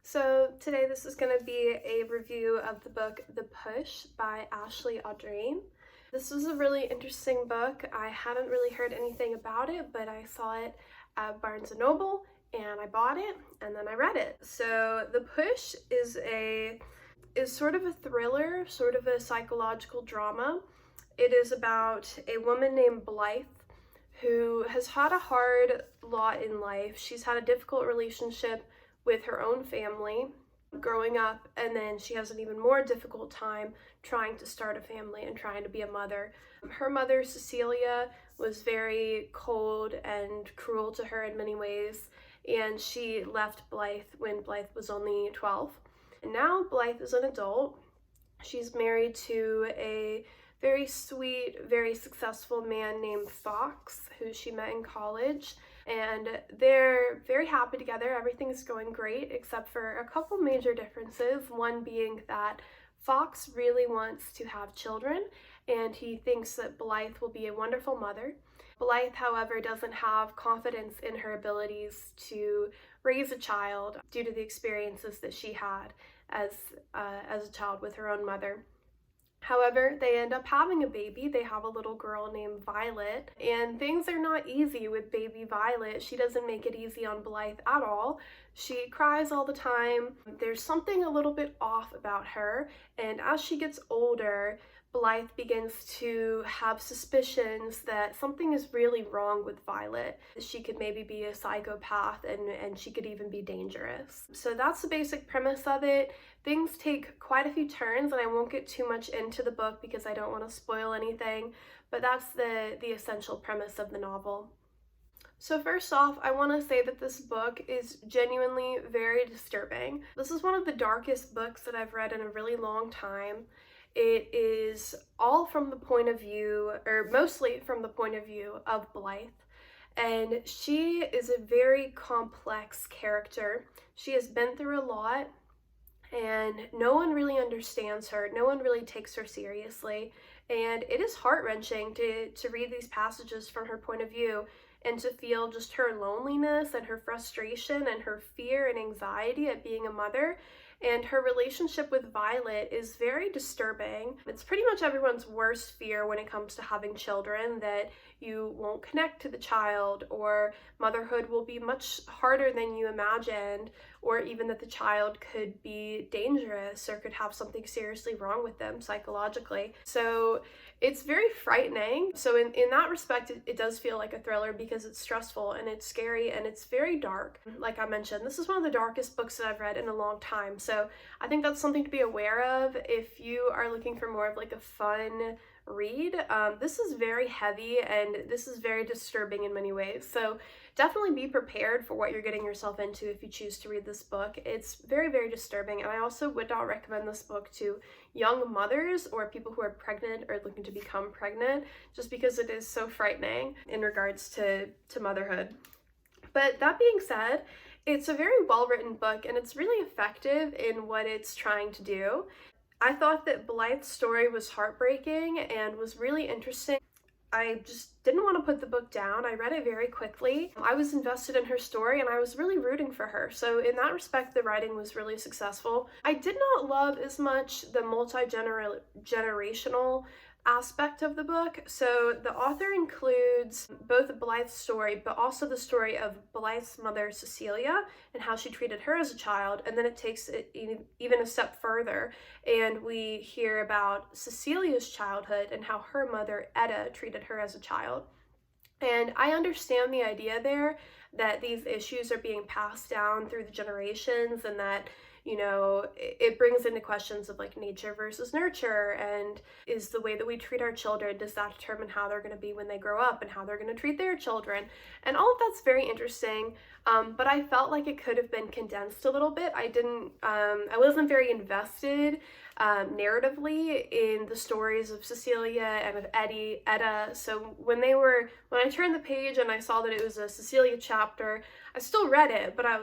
So today this is going to be a review of the book The Push by Audrain. This was a really interesting book. I hadn't really heard anything about it, but I saw it at Barnes & Noble and I bought it and then I read it. So The Push is sort of a thriller, sort of a psychological drama. It is about a woman named Blythe who has had a hard lot in life. She's had a difficult relationship with her own family growing up, and then she has an even more difficult time trying to start a family and trying to be a mother. Her mother, Cecilia, was very cold and cruel to her in many ways, and she left Blythe when Blythe was only 12. And now Blythe is an adult. She's married to a very sweet, very successful man named Fox, who she met in college, and they're very happy together. Everything's going great except for a couple major differences, one being that Fox really wants to have children and he thinks that Blythe will be a wonderful mother. Blythe, however, doesn't have confidence in her abilities to raise a child due to the experiences that she had as a child with her own mother. However, they end up having a baby. They have a little girl named Violet, and things are not easy with baby Violet. She doesn't make it easy on Blythe at all. She cries all the time. There's something a little bit off about her, and as she gets older, Blythe begins to have suspicions that something is really wrong with Violet. She could maybe be a psychopath and she could even be dangerous. So that's the basic premise of it. Things take quite a few turns, and I won't get too much into the book because I don't want to spoil anything, but that's the essential premise of the novel. So first off, I want to say that this book is genuinely very disturbing. This is one of the darkest books that I've read in a really long time. It is all from the point of view, or mostly from the point of view of Blythe. And she is a very complex character. She has been through a lot, and no one really understands her. No one really takes her seriously. And it is heart-wrenching to read these passages from her point of view and to feel just her loneliness and her frustration and her fear and anxiety at being a mother. And her relationship with Violet is very disturbing. It's pretty much everyone's worst fear when it comes to having children, that you won't connect to the child, or motherhood will be much harder than you imagined, or even that the child could be dangerous or could have something seriously wrong with them psychologically. So it's very frightening. So in that respect, it does feel like a thriller because it's stressful and it's scary and it's very dark. Like I mentioned, this is one of the darkest books that I've read in a long time. So I think that's something to be aware of if you are looking for more of like a fun read. This is very heavy and this is very disturbing in many ways. So definitely be prepared for what you're getting yourself into if you choose to read this book. It's very, very disturbing, and I also would not recommend this book to young mothers or people who are pregnant or looking to become pregnant, just because it is so frightening in regards to motherhood. But that being said, it's a very well-written book and it's really effective in what it's trying to do. I thought that Blythe's story was heartbreaking and was really interesting. I just didn't want to put the book down. I read it very quickly. I was invested in her story and I was really rooting for her. So in that respect, the writing was really successful. I did not love as much the multi-generational aspect of the book. So the author includes both Blythe's story, but also the story of Blythe's mother, Cecilia, and how she treated her as a child. And then it takes it even a step further, and we hear about Cecilia's childhood and how her mother, Etta, treated her as a child. And I understand the idea there that these issues are being passed down through the generations, and that, you know, it brings into questions of like nature versus nurture, and is the way that we treat our children, does that determine how they're going to be when they grow up and how they're going to treat their children? And all of that's very interesting, but I felt like it could have been condensed a little bit. I wasn't very invested narratively in the stories of Cecilia and of Etta. So when I turned the page and I saw that it was a Cecilia chapter, I still read it, but I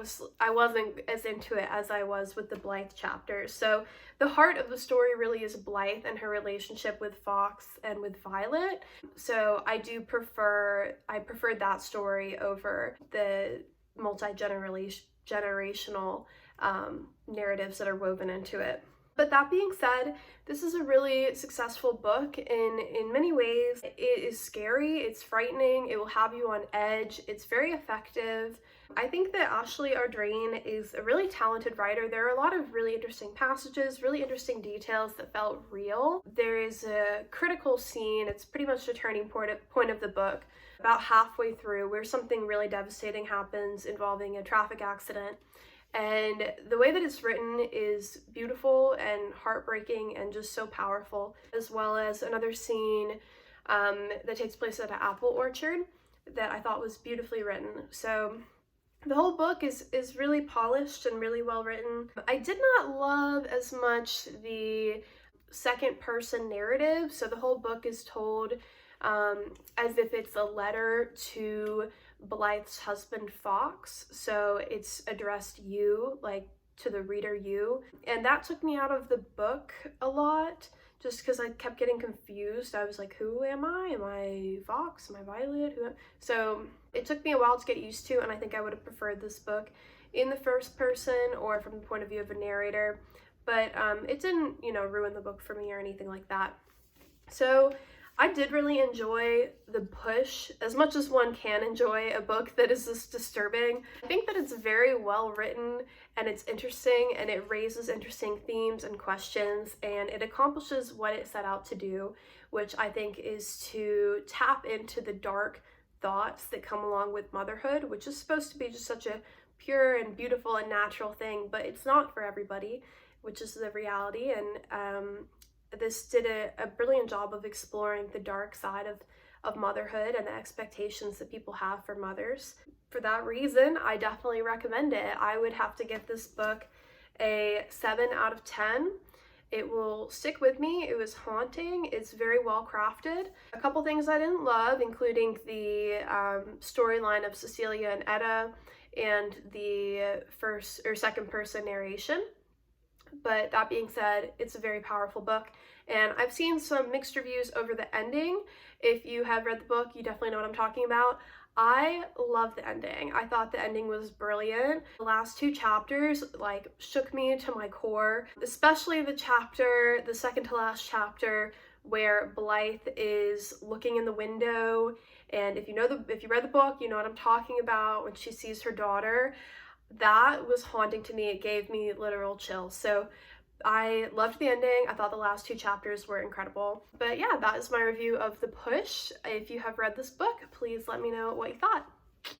wasn't as into it as I was with the Blythe chapters. So the heart of the story really is Blythe and her relationship with Fox and with Violet. So I preferred that story over the multi-generational generational narratives that are woven into it. But that being said, this is a really successful book in many ways. It is scary, it's frightening, it will have you on edge, it's very effective. I think that Ashley Audrain is a really talented writer. There are a lot of really interesting passages, really interesting details that felt real. There is a critical scene, it's pretty much the turning point of the book, about halfway through, where something really devastating happens involving a traffic accident. And the way that it's written is beautiful and heartbreaking and just so powerful, as well as another scene that takes place at an apple orchard that I thought was beautifully written. So the whole book is really polished and really well written. I did not love as much the second person narrative. So the whole book is told as if it's a letter to Blythe's husband Fox, so it's addressed you, like to the reader you, and that took me out of the book a lot just because I kept getting confused. I was like, who am I? Am I Fox? Am I Violet? So it took me a while to get used to, and I think I would have preferred this book in the first person or from the point of view of a narrator, but it didn't, ruin the book for me or anything like that. So I did really enjoy The Push as much as one can enjoy a book that is this disturbing. I think that it's very well written and it's interesting and it raises interesting themes and questions and it accomplishes what it set out to do, which I think is to tap into the dark thoughts that come along with motherhood, which is supposed to be just such a pure and beautiful and natural thing, but it's not for everybody, which is the reality. And this did a brilliant job of exploring the dark side of motherhood and the expectations that people have for mothers. For that reason, I definitely recommend it. I would have to give this book a 7 out of 10. It will stick with me. It was haunting. It's very well crafted. A couple things I didn't love, including the storyline of Cecilia and Etta and the first or second person narration. But that being said, it's a very powerful book, and I've seen some mixed reviews over the ending. If you have read the book, you definitely know what I'm talking about. I love the ending. I thought the ending was brilliant. The last 2 chapters shook me to my core, especially the second to last chapter where Blythe is looking in the window, and if you read the book, you know what I'm talking about when she sees her daughter. That was haunting to me. It gave me literal chills. So I loved the ending. I thought the last 2 chapters were incredible. But yeah, that is my review of The Push. If you have read this book, please let me know what you thought.